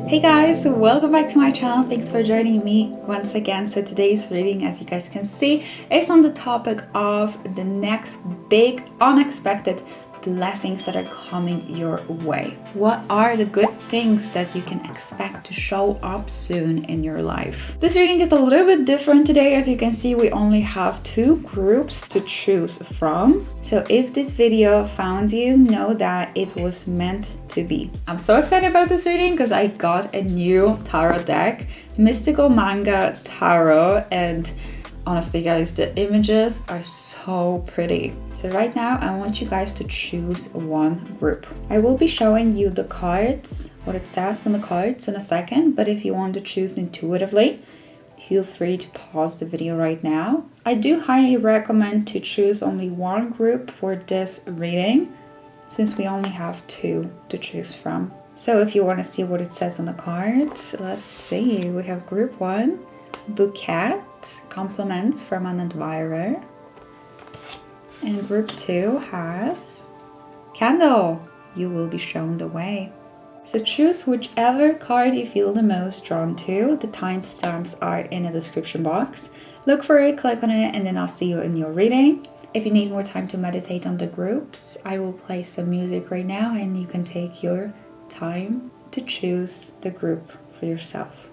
Hey guys, welcome back to my channel. Thanks for joining me once again. So today's reading, as you guys can see, is on the topic of the next big unexpected blessings that are coming your way. What are the good things that you can expect to show up soon in your life? This reading is a little bit different today. As you can see, we only have two groups to choose from. So if this video found you, know that it was meant to be. I'm so excited about this reading because I got a new tarot deck, Mystical Manga Tarot, and honestly guys, the images are so pretty. So right now I want you guys to choose one group. I will be showing you the cards, what it says on the cards in a second, but if you want to choose intuitively, feel free to pause the video right now. I do highly recommend to choose only one group for this reading, since we only have two to choose from. So if you want to see what it says on the cards, let's see. We have group 1, Bouquet, compliments from an admirer. And group 2 has Candle, you will be shown the way. So choose whichever card you feel the most drawn to. The timestamps are in the description box. Look for it, click on it, and then I'll see you in your reading. If you need more time to meditate on the groups, I will play some music right now and you can take your time to choose the group for yourself.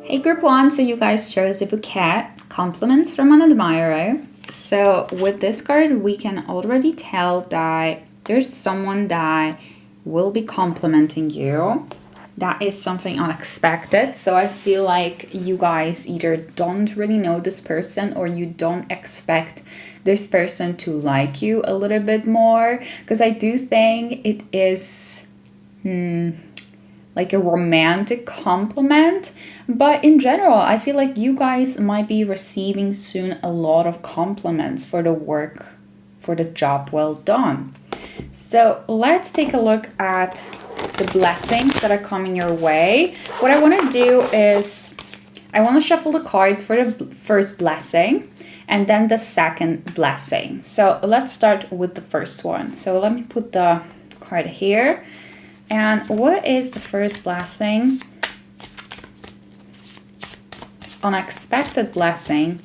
Hey group 1, so you guys chose a Bouquet, compliments from an admirer. So with this card, we can already tell that there's someone that will be complimenting you. That is something unexpected. So I feel like you guys either don't really know this person or you don't expect this person to like you a little bit more. Because I do think it is like a romantic compliment. But in general, I feel like you guys might be receiving soon a lot of compliments for the work, for the job well done. So let's take a look at the blessings that are coming your way. What I want to do is I want to shuffle the cards for the first blessing and then the second blessing. So let's start with the first one. So let me put the card here. And what is the first blessing? Unexpected blessing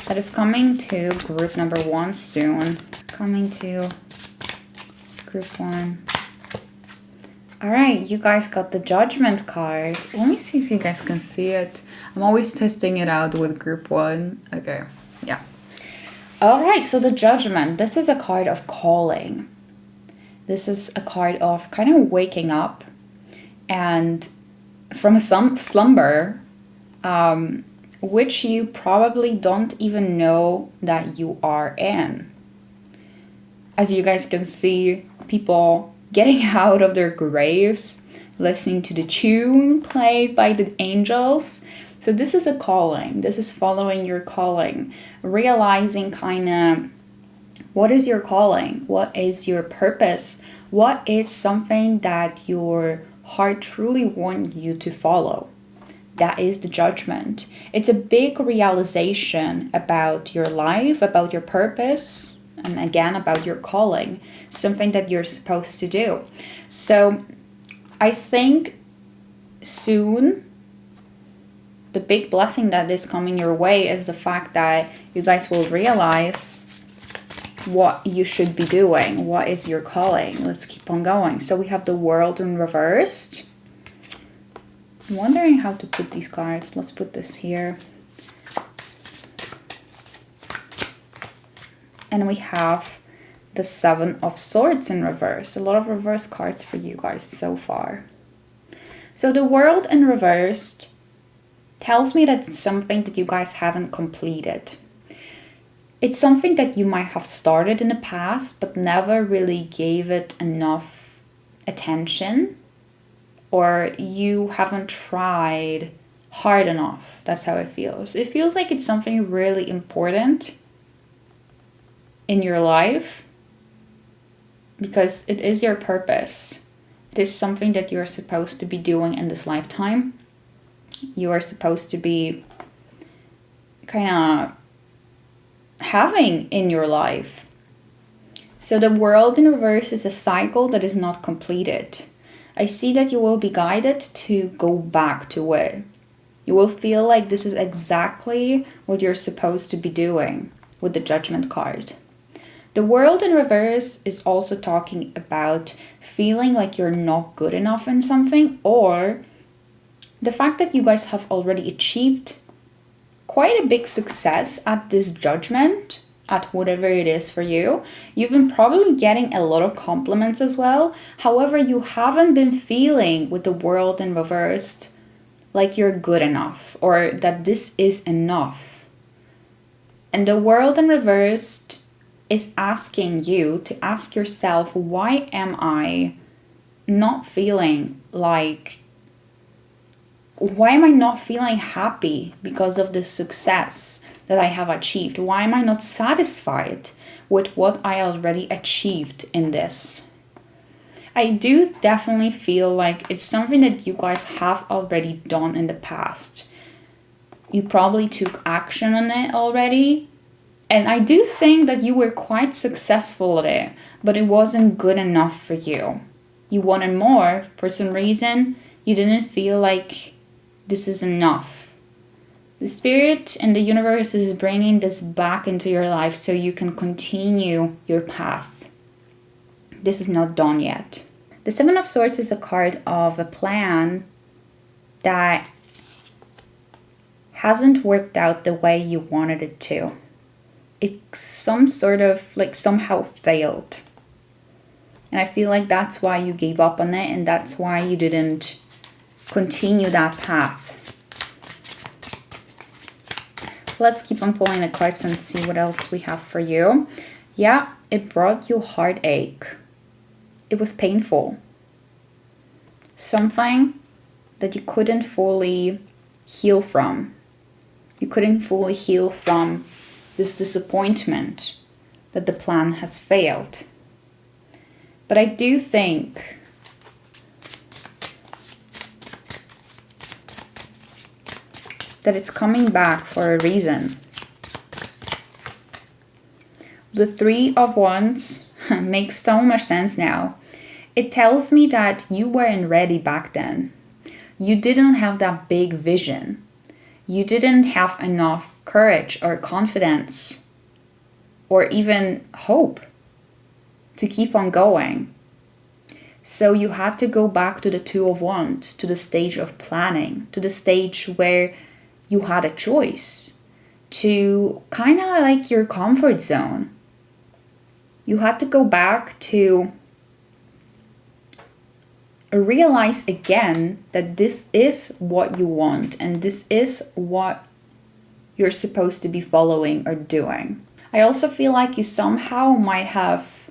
that is coming to group number 1 soon. Coming to group 1. Alright, you guys got the Judgment card. Let me see if you guys can see it. I'm always testing it out with group 1. Okay, yeah. Alright, so the Judgment. This is a card of calling. This is a card of kind of waking up and from some slumber, which you probably don't even know that you are in. As you guys can see, people getting out of their graves, listening to the tune played by the angels. So this is a calling. This is following your calling, realizing kind of what is your calling? What is your purpose? What is something that your heart truly wants you to follow? That is the Judgment. It's a big realization about your life, about your purpose, and again, about your calling, something that you're supposed to do. So I think soon, the big blessing that is coming your way is the fact that you guys will realize what you should be doing. What is your calling? Let's keep on going. So we have the World in reversed. I'm wondering how to put these cards. Let's put this here. And we have the 7 of Swords in reverse. A lot of reverse cards for you guys so far. So the World in reversed tells me that it's something that you guys haven't completed. It's something that you might have started in the past, but never really gave it enough attention, or you haven't tried hard enough. That's how it feels. It feels like it's something really important in your life because it is your purpose. It is something that you're supposed to be doing in this lifetime. You are supposed to be kind of having in your life. So the world in reverse is a cycle that is not completed. I see that you will be guided to go back to it. You will feel like this is exactly what you're supposed to be doing with the Judgment card. The world in reverse is also talking about feeling like you're not good enough in something, or the fact that you guys have already achieved quite a big success at this judgment, at whatever it is for you. You've been probably getting a lot of compliments as well. However, you haven't been feeling with the world in reversed like you're good enough or that this is enough. And the world in reversed is asking you to ask yourself, why am I not feeling happy because of the success that I have achieved? Why am I not satisfied with what I already achieved in this? I do definitely feel like it's something that you guys have already done in the past. You probably took action on it already. And I do think that you were quite successful at it, but it wasn't good enough for you. You wanted more. For some reason, you didn't feel like this is enough. The spirit and the universe is bringing this back into your life so you can continue your path. This is not done yet. The Seven of Swords is a card of a plan that hasn't worked out the way you wanted it to. It somehow failed. And I feel like that's why you gave up on it, and that's why you didn't continue that path. Let's keep on pulling the cards and see what else we have for you. Yeah, it brought you heartache. It was painful. Something that you couldn't fully heal from. You couldn't fully heal from this disappointment that the plan has failed. But I do think that it's coming back for a reason. The Three of Wands makes so much sense now. It tells me that you weren't ready back then. You didn't have that big vision. You didn't have enough courage or confidence or even hope to keep on going. So you had to go back to the Two of Wands, to the stage of planning, to the stage where you had a choice, to kind of like your comfort zone. You had to go back to realize again that this is what you want and this is what you're supposed to be following or doing. I also feel like you somehow might have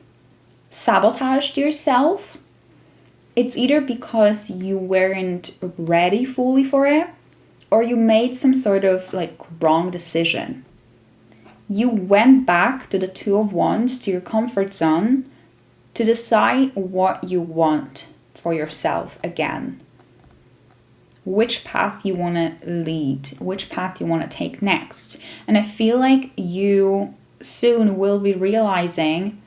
sabotaged yourself. It's either because you weren't ready fully for it, or you made some sort of wrong decision. You went back to the Two of Wands, to your comfort zone, to decide what you want for yourself again. Which path you want to lead, which path you want to take next. And I feel like you soon will be realizing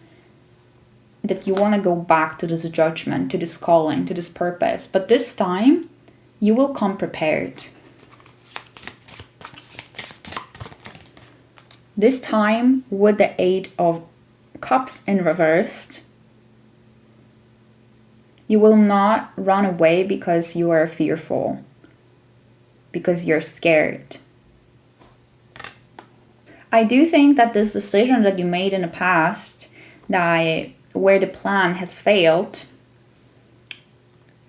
that you want to go back to this judgment, to this calling, to this purpose. But this time, you will come prepared. This time, with the Eight of Cups in reversed, you will not run away because you are fearful, because you're scared. I do think that this decision that you made in the past, where the plan has failed,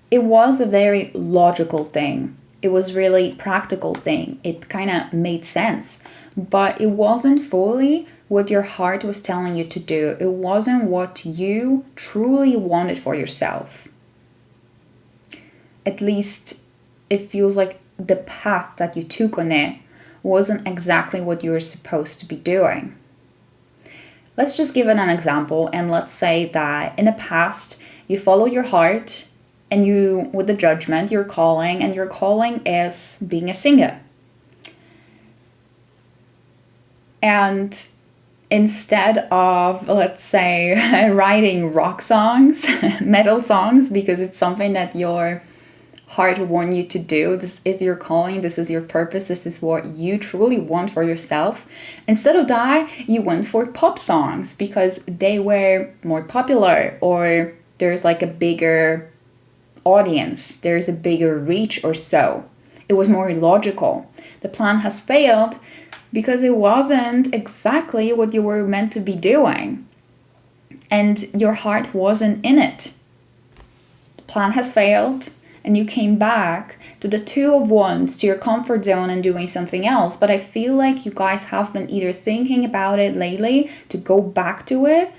it was a very logical thing. It was really practical thing. It kind of made sense, but it wasn't fully what your heart was telling you to do. It wasn't what you truly wanted for yourself. At least it feels like the path that you took on it wasn't exactly what you were supposed to be doing. Let's just give it an example, and let's say that in the past you follow your heart and you, with the judgment, your calling, and your calling is being a singer. And instead of, let's say, writing rock songs, metal songs, because it's something that your heart wants you to do, this is your calling, this is your purpose, this is what you truly want for yourself. Instead of that, you went for pop songs because they were more popular, or there's like a bigger audience, there's a bigger reach or so. It was more logical. The plan has failed because it wasn't exactly what you were meant to be doing. And your heart wasn't in it. The plan has failed, and you came back to the two of wands, to your comfort zone and doing something else. But I feel like you guys have been either thinking about it lately to go back to it,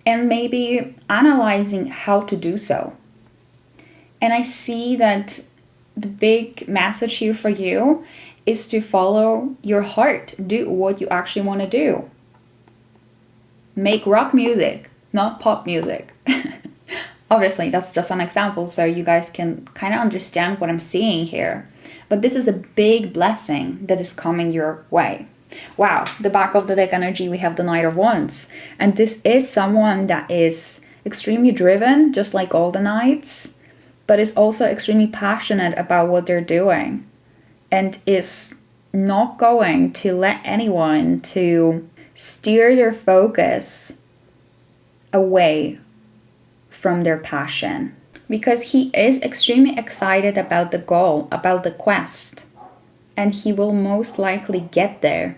and maybe analyzing how to do so. And I see that the big message here for you is to follow your heart. Do what you actually want to do. Make rock music, not pop music. Obviously, that's just an example, so you guys can kind of understand what I'm seeing here. But this is a big blessing that is coming your way. Wow, the back of the deck energy, we have the Knight of Wands. And this is someone that is extremely driven, just like all the knights, but is also extremely passionate about what they're doing, and is not going to let anyone to steer their focus away from their passion, because he is extremely excited about the goal, about the quest, and he will most likely get there.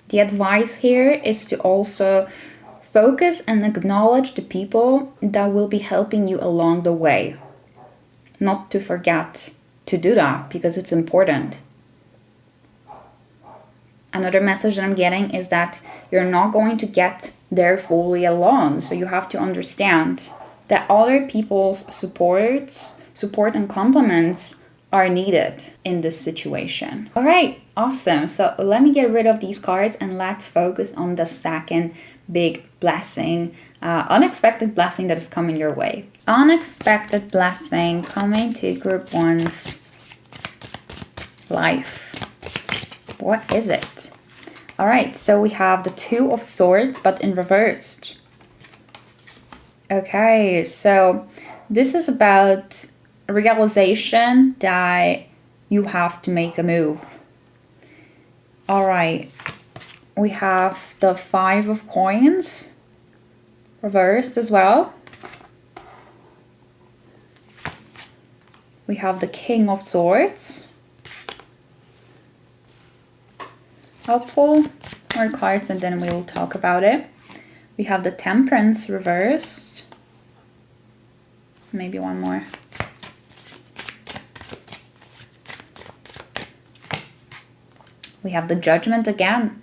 The advice here is to also focus and acknowledge the people that will be helping you along the way. Not to forget to do that, because it's important. Another message that I'm getting is that you're not going to get there fully alone. So you have to understand that other people's support and compliments are needed in this situation. All right, awesome. So let me get rid of these cards and let's focus on the second big blessing, unexpected blessing that is coming your way. Unexpected blessing coming to group one's life. What is it? All right, so we have the Two of Swords, but in reversed. Okay, so this is about a realization that you have to make a move. All right, we have the Five of Coins, reversed as well. We have the King of Swords. I'll pull more cards and then we will talk about it. We have the Temperance reversed. Maybe one more. We have the Judgment again.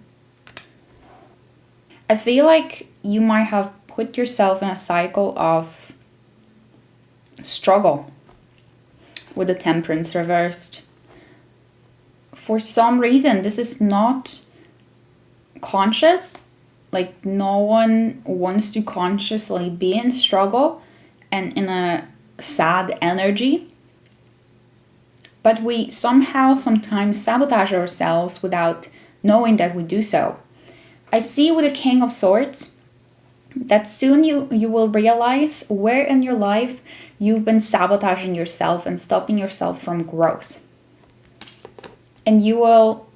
I feel like you might have put yourself in a cycle of struggle with the Temperance reversed. For some reason, this is not conscious. Like, no one wants to consciously be in struggle and in a sad energy. But we somehow sometimes sabotage ourselves without knowing that we do so. I see with the King of Swords that soon you will realize where in your life you've been sabotaging yourself and stopping yourself from growth. And you will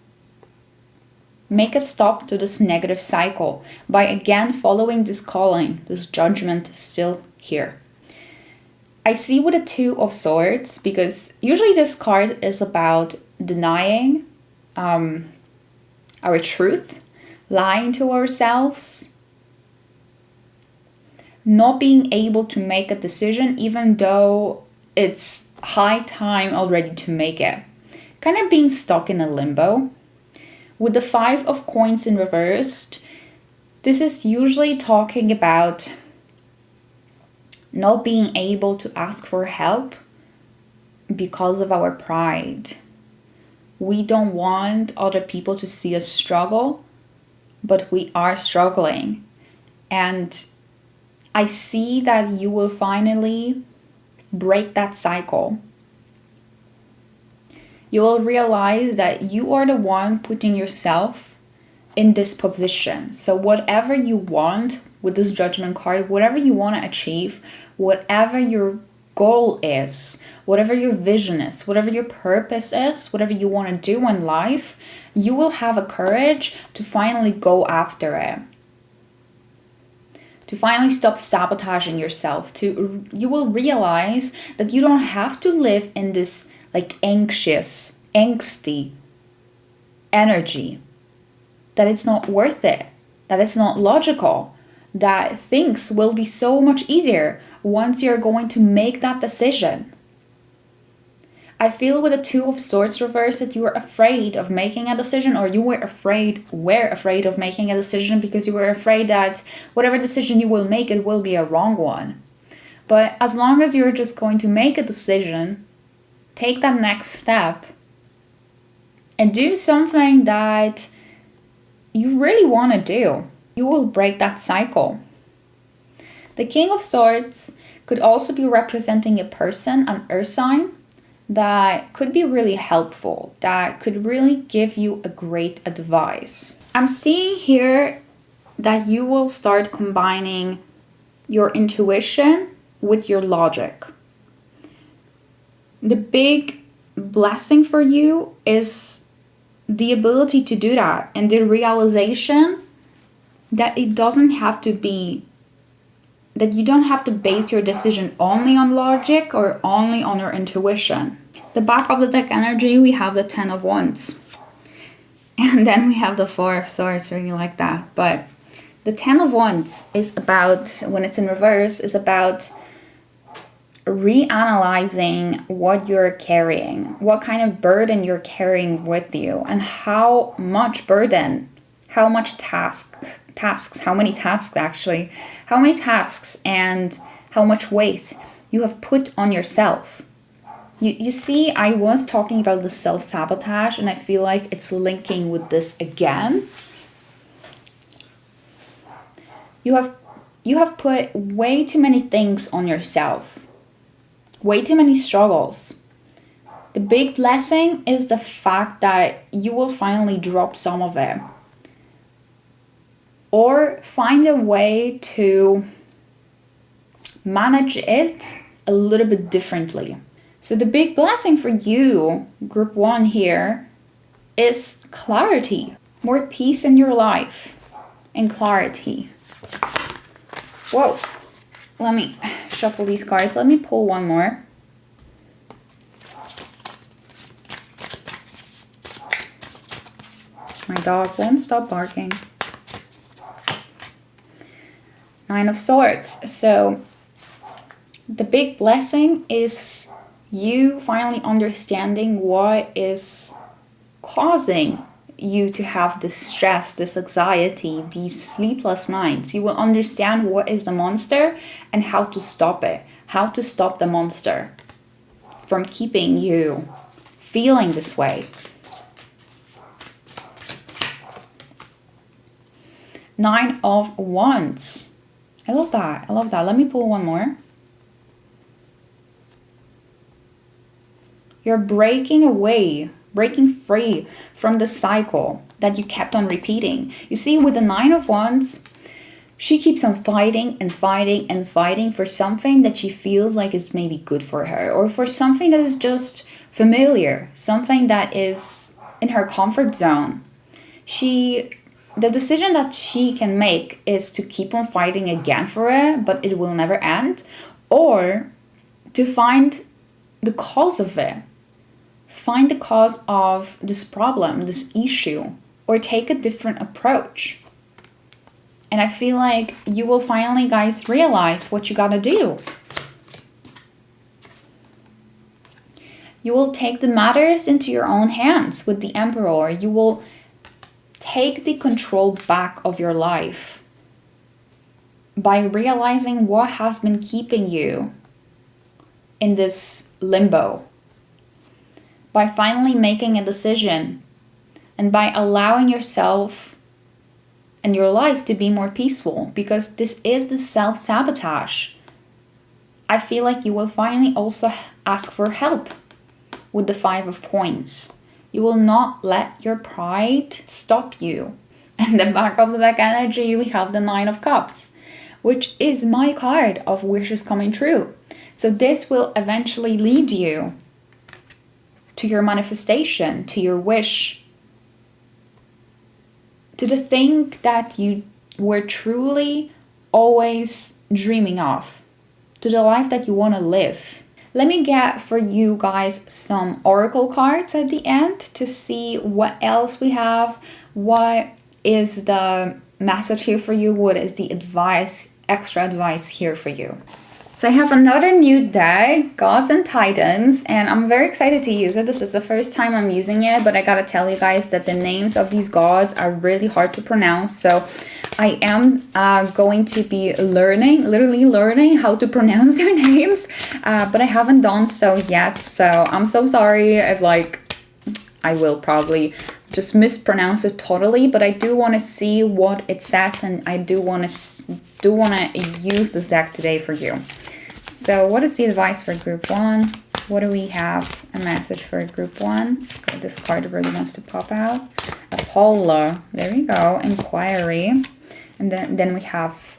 make a stop to this negative cycle by again following this calling. This judgment is still here. I see with the Two of Swords, because usually this card is about denying our truth, lying to ourselves, not being able to make a decision even though it's high time already to make it. Kind of being stuck in a limbo. With the Five of Coins in reversed, this is usually talking about not being able to ask for help because of our pride. We don't want other people to see us struggle, but we are struggling. And I see that you will finally break that cycle. You will realize that you are the one putting yourself in this position. So whatever you want with this judgment card, whatever you want to achieve, whatever your goal is, whatever your vision is, whatever your purpose is, whatever you want to do in life, you will have a courage to finally go after it. To finally stop sabotaging yourself. You will realize that you don't have to live in this anxious, angsty energy. That it's not worth it. That it's not logical. That things will be so much easier once you're going to make that decision. I feel with the Two of Swords reversed that you were afraid of making a decision, or you were afraid of making a decision because you were afraid that whatever decision you will make, it will be a wrong one. But as long as you're just going to make a decision, take that next step and do something that you really want to do, you will break that cycle. The King of Swords could also be representing a person, an earth sign, that could be really helpful, that could really give you a great advice. I'm seeing here that you will start combining your intuition with your logic. The big blessing for you is the ability to do that and the realization that it doesn't have to be, that you don't have to base your decision only on logic or only on your intuition. The back of the deck energy, we have the Ten of Wands. And then we have the Four of Swords, really like that. But the Ten of Wands is about, when it's in reverse, is about reanalyzing what you're carrying, what kind of burden you're carrying with you, and how much burden, how much how many tasks and how much weight you have put on yourself. You see, I was talking about the self-sabotage, and I feel like it's linking with this again. You have put way too many things on yourself. Way too many struggles. The big blessing is the fact that you will finally drop some of it. Or find a way to manage it a little bit differently. So the big blessing for you, group 1 here, is clarity. More peace in your life and clarity. Whoa. Let me shuffle these cards. Let me pull one more. My dog won't stop barking. Nine of Swords. So the big blessing is you finally understanding what is causing you to have this stress, this anxiety, these sleepless nights. You will understand what is the monster and how to stop it. How to stop the monster from keeping you feeling this way. Nine of Wands. I love that. I love that. Let me pull one more. You're breaking free from the cycle that you kept on repeating. You see, with the Nine of Wands, she keeps on fighting and fighting and fighting for something that she feels like is maybe good for her, or for something that is just familiar, something that is in her comfort zone. The decision that she can make is to keep on fighting again for it, but it will never end, or to find the cause of it. Find the cause of this problem, this issue, or take a different approach. And I feel like you will finally, guys, realize what you gotta do. You will take the matters into your own hands with the Emperor. You will take the control back of your life by realizing what has been keeping you in this limbo, by finally making a decision, and by allowing yourself and your life to be more peaceful, because this is the self-sabotage. I feel like you will finally also ask for help with the 5 of coins. You will not let your pride stop you. And the back of the deck energy, we have the 9 of cups, which is my card of wishes coming true. So this will eventually lead you to your manifestation, to your wish, to the thing that you were truly always dreaming of, to the life that you want to live. Let me get for you guys some oracle cards at the end to see what else we have. What is the message here for you? What is the advice, extra advice here for you? So I have another new deck, Gods and Titans, and I'm very excited to use it. This is the first time I'm using it, but I gotta tell you guys that the names of these gods are really hard to pronounce. So I am going to be literally learning how to pronounce their names, but I haven't done so yet. So I'm so sorry if I will probably just mispronounce it totally, but I do want to see what it says, and I do want to use this deck today for you. So what is the advice for group 1? What do we have? A message for group 1. Okay, this card really wants to pop out. Apollo. There we go. Inquiry. And then we have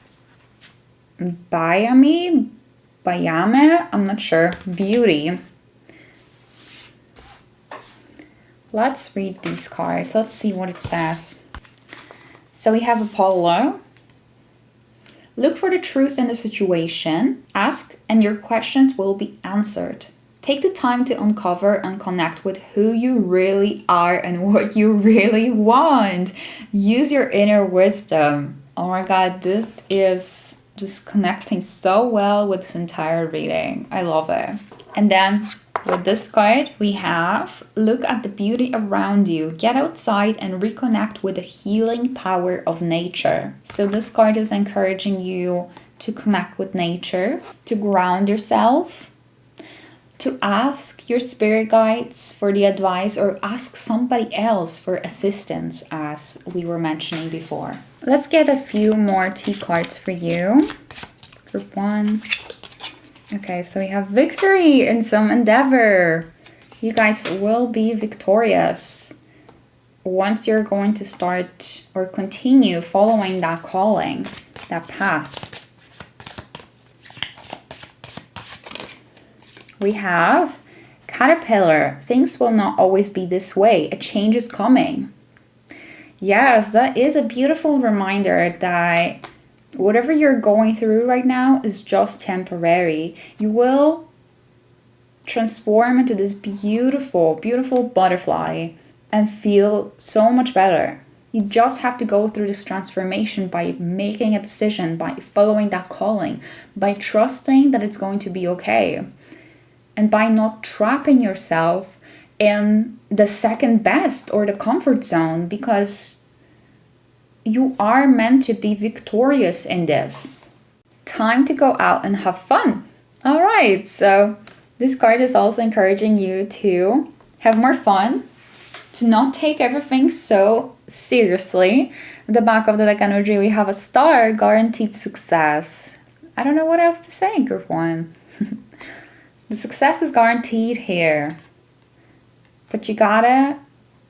Bayame. I'm not sure. Beauty. Let's read these cards. Let's see what it says. So we have Apollo. Look for the truth in the situation. Ask and your questions will be answered. Take the time to uncover and connect with who you really are and what you really want. Use your inner wisdom. Oh my God, this is just connecting so well with this entire reading. I love it. And then with this card, we have, look at the beauty around you. Get outside and reconnect with the healing power of nature. So this card is encouraging you to connect with nature, to ground yourself, to ask your spirit guides for the advice, or ask somebody else for assistance, as we were mentioning before. Let's get a few more tea cards for you. Group 1. Okay, so we have victory in some endeavor. You guys will be victorious once you're going to start or continue following that calling, that path. We have Caterpillar. Things will not always be this way. A change is coming. Yes, that is a beautiful reminder that whatever you're going through right now is just temporary. You will transform into this beautiful, beautiful butterfly and feel so much better. You just have to go through this transformation by making a decision, by following that calling, by trusting that it's going to be okay, and by not trapping yourself in the second best or the comfort zone, because you are meant to be victorious in this. Time to go out and have fun. All right, so this card is also encouraging you to have more fun, to not take everything so seriously. At the back of the deck energy, we have a star, guaranteed success. I don't know what else to say, group 1. The success is guaranteed here, but you gotta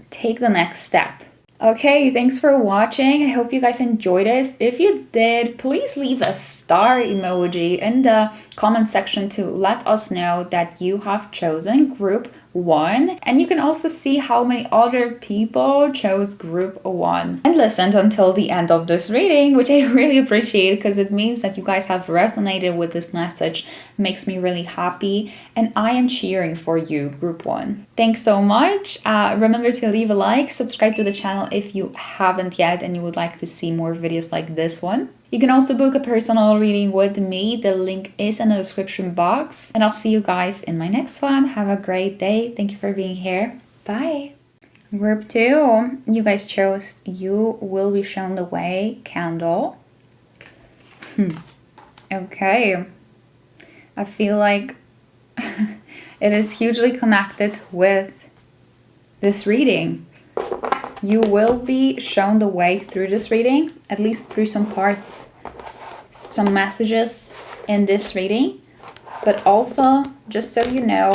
take the next step. Okay, thanks for watching. I hope you guys enjoyed this. If you did, please leave a star emoji in the comment section to let us know that you have chosen group 1. And you can also see how many other people chose group 1 and listened until the end of this reading, which I really appreciate, because it means that you guys have resonated with this message. It makes me really happy, and I am cheering for you, group 1. Thanks so much. Remember to leave a like, subscribe to the channel if you haven't yet and you would like to see more videos like this one. You can also book a personal reading with me. The link is in the description box. And I'll see you guys in my next one. Have a great day. Thank you for being here. Bye. Group 2. You guys chose You Will Be Shown the Way candle. Okay. I feel like it is hugely connected with this reading. You will be shown the way through this reading, at least through some parts, some messages in this reading. But also, just so you know,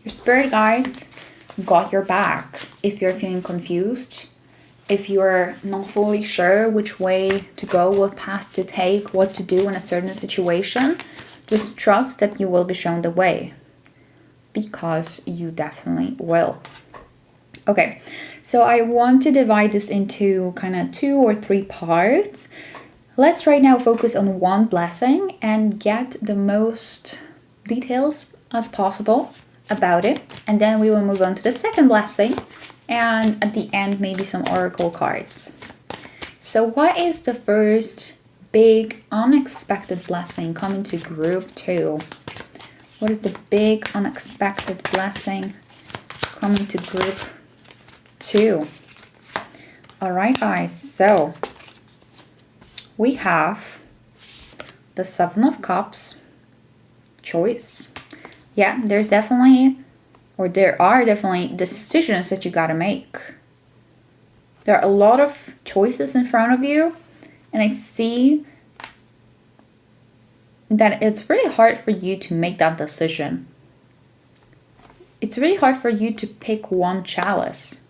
your spirit guides got your back if you're feeling confused, if you're not fully sure which way to go, what path to take, what to do in a certain situation. Just trust that you will be shown the way, because you definitely will. Okay, so I want to divide this into kind of 2 or 3 parts. Let's right now focus on one blessing and get the most details as possible about it. And then we will move on to the second blessing. And at the end, maybe some oracle cards. So what is the first big unexpected blessing coming to group 2? What is the big unexpected blessing coming to group 2? All right, guys. So we have the 7 of Cups, choice. Yeah, there are definitely decisions that you gotta make. There are a lot of choices in front of you, and I see that it's really hard for you to make that decision. It's really hard for you to pick one chalice,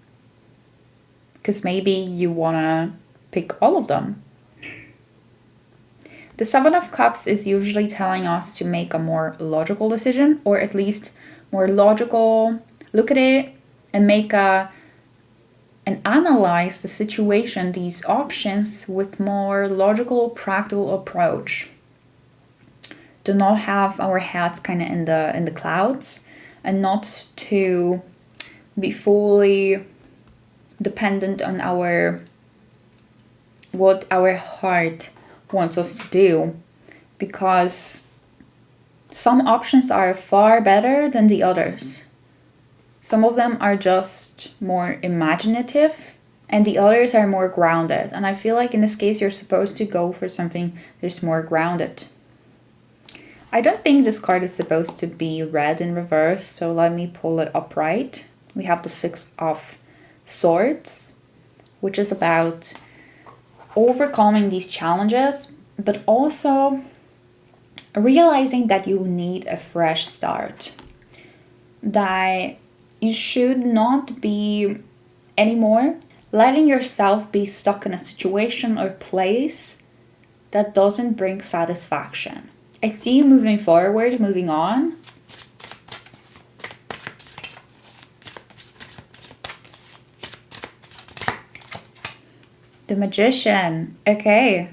because maybe you wanna pick all of them. The 7 of Cups is usually telling us to make a more logical decision, or at least more logical, look at it and and analyze the situation, these options, with more logical, practical approach. Do not have our heads kind of in the clouds, and not to be fully dependent on what our heart wants us to do, because some options are far better than the others. Some of them are just more imaginative, and the others are more grounded. And I feel like in this case, you're supposed to go for something that's more grounded. I don't think this card is supposed to be read in reverse, so let me pull it upright. We have the 6 of Swords, which is about overcoming these challenges, but also realizing that you need a fresh start. That you should not be anymore letting yourself be stuck in a situation or place that doesn't bring satisfaction. I see you moving forward, moving on. The Magician. Okay.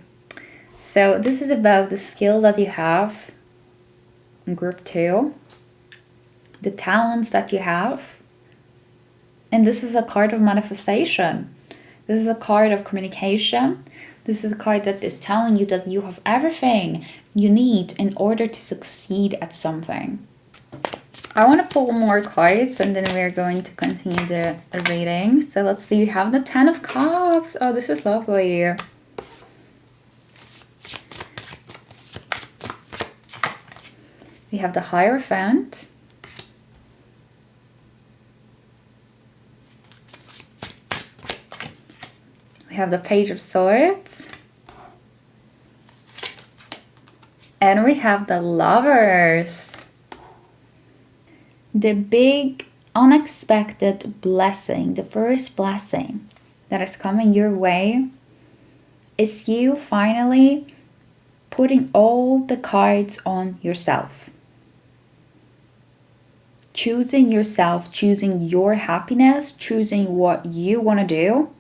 So this is about the skill that you have in group 2. The talents that you have. And this is a card of manifestation. This is a card of communication. This is a card that is telling you that you have everything you need in order to succeed at something. I want to pull more cards, and then we're going to continue the reading. So let's see, we have the 10 of Cups. Oh, this is lovely. We have the Hierophant. We have the Page of Swords. And we have the Lovers. The big unexpected blessing, the first blessing that is coming your way, is you finally putting all the cards on yourself. Choosing yourself, choosing your happiness, choosing what you want to do.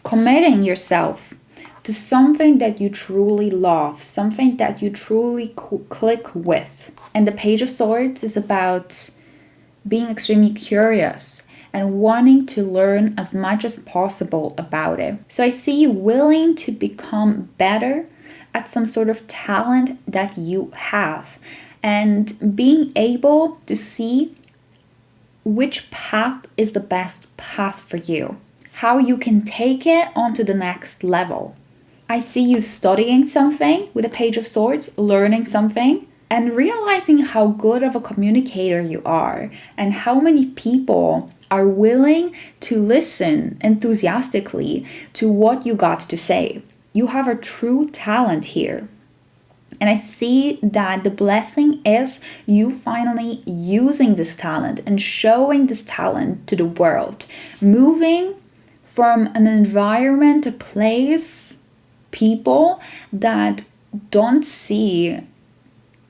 Committing yourself to something that you truly love, something that you truly click with. And the Page of Swords is about being extremely curious and wanting to learn as much as possible about it. So I see you willing to become better at some sort of talent that you have, and being able to see which path is the best path for you, how you can take it onto the next level. I see you studying something with the Page of Swords, learning something, and realizing how good of a communicator you are and how many people are willing to listen enthusiastically to what you got to say. You have a true talent here. And I see that the blessing is you finally using this talent and showing this talent to the world, moving from an environment, a place, people that don't see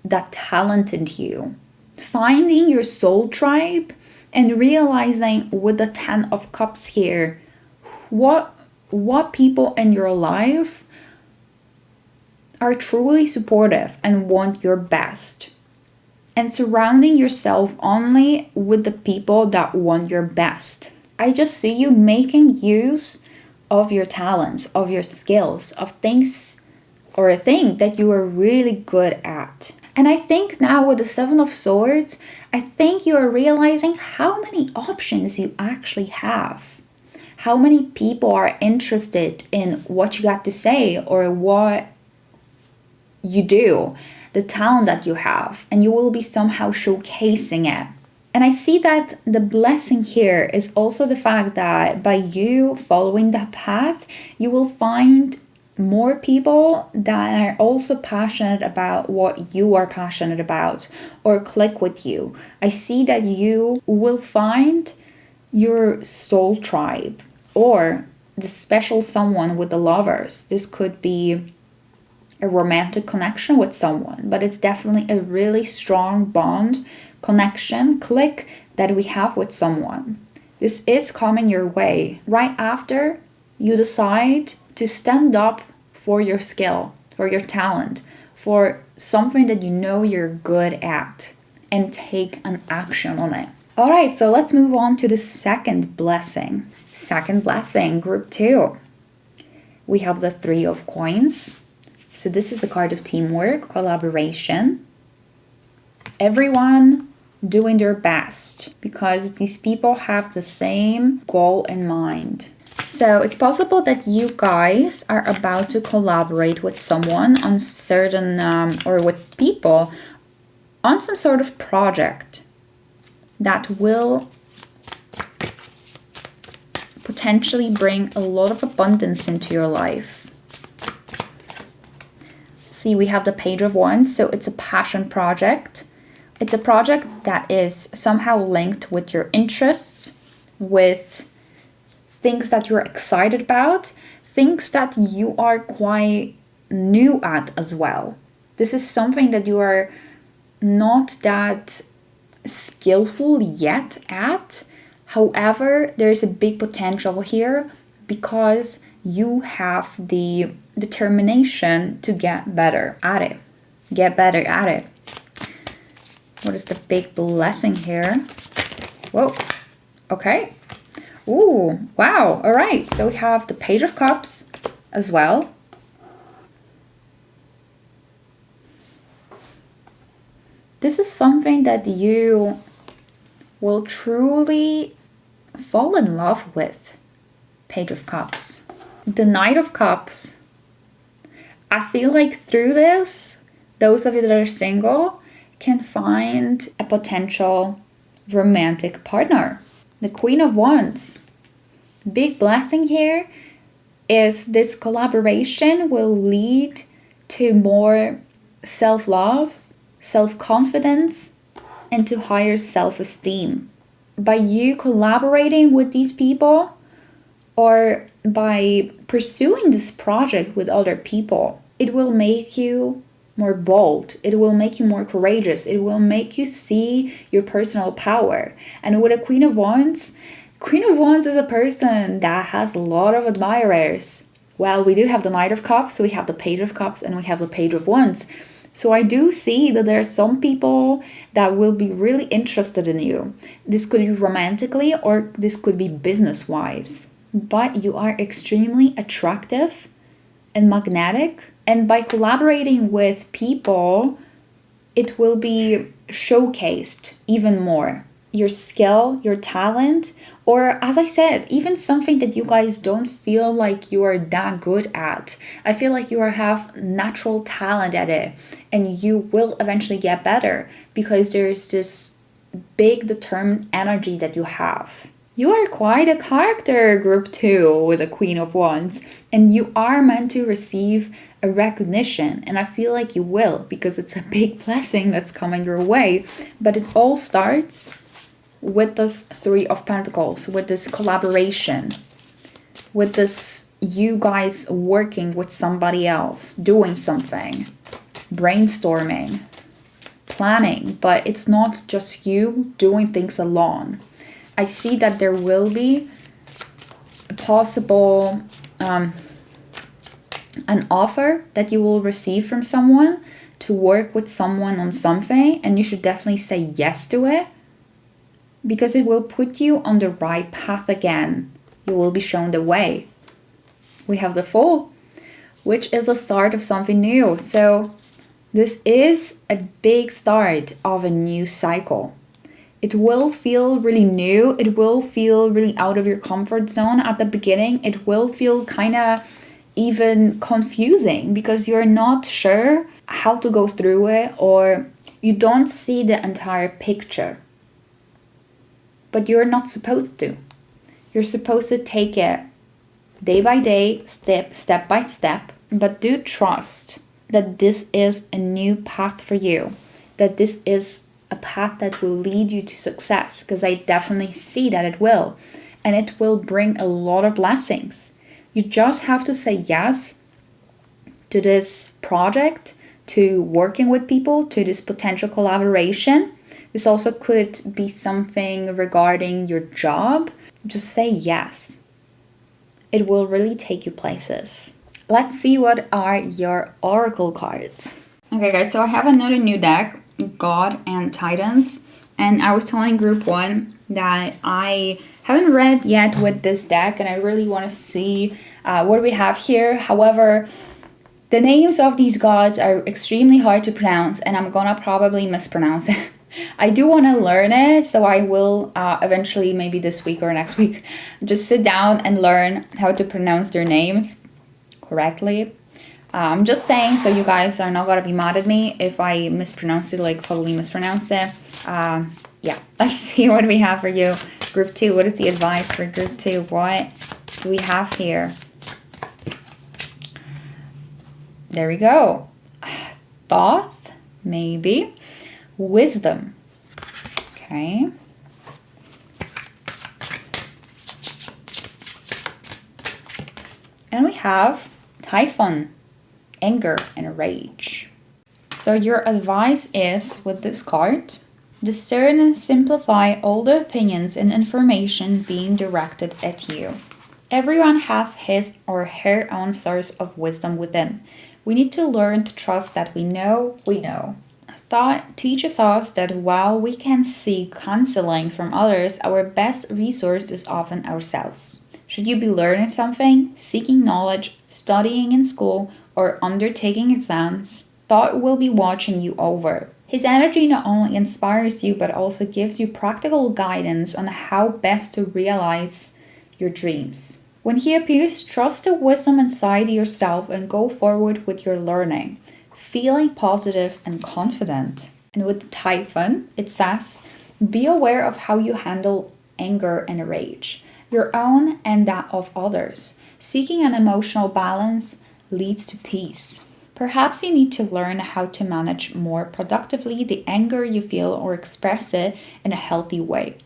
that talent in you. Finding your soul tribe and realizing with the 10 of Cups here, what people in your life are truly supportive and want your best. And surrounding yourself only with the people that want your best. I just see you making use of your talents, of your skills, of things or a thing that you are really good at. And I think now with the 7 of Swords, I think you are realizing how many options you actually have. How many people are interested in what you got to say or what you do, the talent that you have, and you will be somehow showcasing it. And I see that the blessing here is also the fact that by you following that path, you will find more people that are also passionate about what you are passionate about or click with you. I see that you will find your soul tribe or the special someone with the lovers. This could be a romantic connection with someone, but it's definitely a really strong bond, connection, click that we have with someone. This is coming your way right after you decide to stand up for your skill, for your talent, for something that you know you're good at and take an action on it. All right, so let's move on to the second blessing. Second blessing, group 2. We have the 3 of Coins. So this is the card of teamwork, collaboration. Everyone doing their best because these people have the same goal in mind. So it's possible that you guys are about to collaborate with someone on certain, or with people on some sort of project that will potentially bring a lot of abundance into your life. See, we have the Page of Wands, so it's a passion project. It's a project that is somehow linked with your interests, with things that you're excited about, things that you are quite new at as well. This is something that you are not that skillful yet at. However, there's a big potential here because you have the determination to get better at it. Get better at it. What is the big blessing here? Whoa. Okay. Ooh, wow. All right. So we have the Page of Cups as well. This is something that you will truly fall in love with. Page of Cups. The Knight of Cups. I feel like through this, those of you that are single can find a potential romantic partner. The Queen of Wands. Big blessing here is this collaboration will lead to more self-love, self-confidence, and to higher self-esteem. By you collaborating with these people, or by pursuing this project with other people, it will make you more bold. It will make you more courageous. It will make you see your personal power. And with a Queen of Wands is a person that has a lot of admirers. Well, we do have the Knight of Cups, we have the Page of Cups, and we have the Page of Wands. So I do see that there are some people that will be really interested in you. This could be romantically or this could be business-wise. But you are extremely attractive and magnetic. And by collaborating with people, it will be showcased even more. your skill, your talent, or as I said, even something that you guys don't feel like you are that good at. I feel like you have natural talent at it, and you will eventually get better because there's this big determined energy that you have. You are quite a character, group 2, with the Queen of Wands, and you are meant to receive a recognition, and I feel like you will because it's a big blessing that's coming your way. But it all starts with this 3 of Pentacles, with this collaboration, with this you guys working with somebody else, doing something, brainstorming, planning, but it's not just you doing things alone. I see that there will be a possible an offer that you will receive from someone to work with someone on something, and you should definitely say yes to it because it will put you on the right path again. You will be shown the way. We have the Fool, which is the start of something new. So this is a big start of a new cycle. It will feel really new. It will feel really out of your comfort zone at the beginning. It will feel kind of even confusing because you're not sure how to go through it, or you don't see the entire picture. But you're not supposed to. You're supposed to take it day by day, step by step, but do trust that this is a new path for you, that this is a path that will lead you to success, because I definitely see that it will, and it will bring a lot of blessings. You just have to say yes to this project, to working with people, to this potential collaboration. This also could be something regarding your job. Just say yes. It will really take you places. Let's see what are your oracle cards. Okay guys, so I have another new deck, God and Titans, and I was telling group 1 that I haven't read yet with this deck and I really want to see what we have here. However, the names of these gods are extremely hard to pronounce and I'm gonna probably mispronounce it. I do want to learn it, so I will eventually, maybe this week or next week, just sit down and learn how to pronounce their names correctly. I'm just saying, so you guys are not gonna be mad at me if I mispronounce it, like totally mispronounce it. Yeah, let's see what we have for you. Group 2, what is the advice for group 2? What do we have here? There we go. Thoth, maybe. Wisdom. Okay. And we have Typhon, anger and rage. So your advice is, with this card, discern and simplify all the opinions and information being directed at you. Everyone has his or her own source of wisdom within. We need to learn to trust that we know. Thought teaches us that while we can seek counseling from others, our best resource is often ourselves. Should you be learning something, seeking knowledge, studying in school, or undertaking exams, Thought will be watching you over. His energy not only inspires you, but also gives you practical guidance on how best to realize your dreams. When he appears, trust the wisdom inside yourself and go forward with your learning, feeling positive and confident. And with the Typhon, it says, be aware of how you handle anger and rage, your own and that of others. Seeking an emotional balance leads to peace. Perhaps you need to learn how to manage more productively the anger you feel or express it in a healthy way.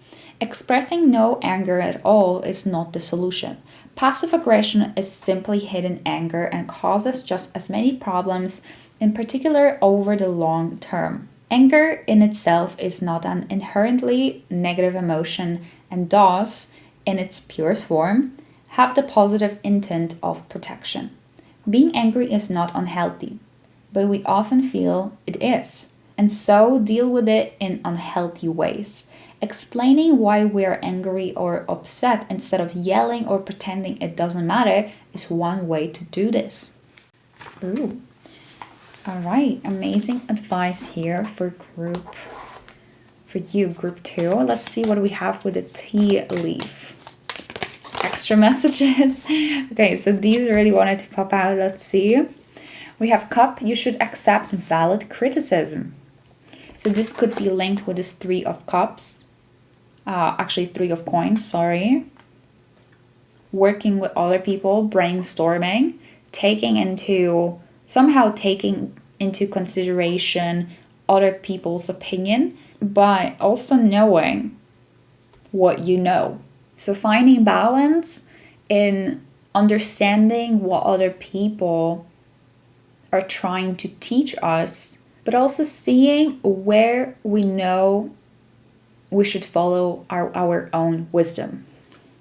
Expressing no anger at all is not the solution. Passive aggression is simply hidden anger and causes just as many problems, in particular over the long term. Anger in itself is not an inherently negative emotion and does, in its purest form, have the positive intent of protection. Being angry is not unhealthy, but we often feel it is, and so deal with it in unhealthy ways. Explaining why we are angry or upset instead of yelling or pretending it doesn't matter is one way to do this. Ooh. All right, amazing advice here for group for you, group 2. Let's see what we have with the tea leaf. Extra messages. Okay, so these really wanted to pop out. Let's see. We have cup. You should accept valid criticism. So this could be linked with this 3 of cups. Actually 3 of coins, sorry. Working with other people, brainstorming, somehow taking into consideration other people's opinion, but also knowing what you know. So finding balance in understanding what other people are trying to teach us, but also seeing where we know we should follow our own wisdom.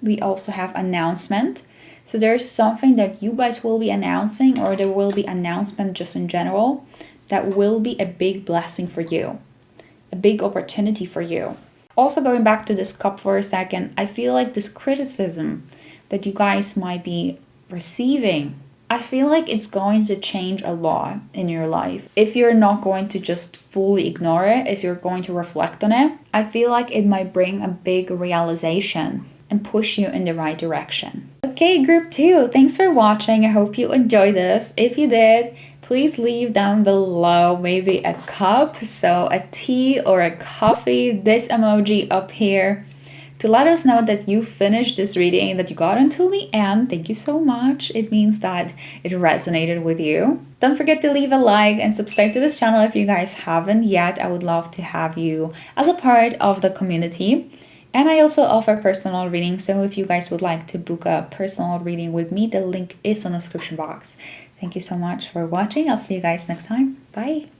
We also have announcement. So there's something that you guys will be announcing, or there will be announcement just in general, that will be a big blessing for you, a big opportunity for you. Also, going back to this cup for a second, I feel like this criticism that you guys might be receiving, I feel like it's going to change a lot in your life. If you're not going to just fully ignore it, if you're going to reflect on it, I feel like it might bring a big realization and push you in the right direction. Okay, group 2, thanks for watching. I hope you enjoyed this. If you did, please leave down below maybe a cup, so a tea or a coffee, this emoji up here, to let us know that you finished this reading, that you got until the end. Thank you so much. It means that it resonated with you. Don't forget to leave a like and subscribe to this channel if you guys haven't yet. I would love to have you as a part of the community. And I also offer personal readings, so if you guys would like to book a personal reading with me, the link is in the description box. Thank you so much for watching. I'll see you guys next time. Bye!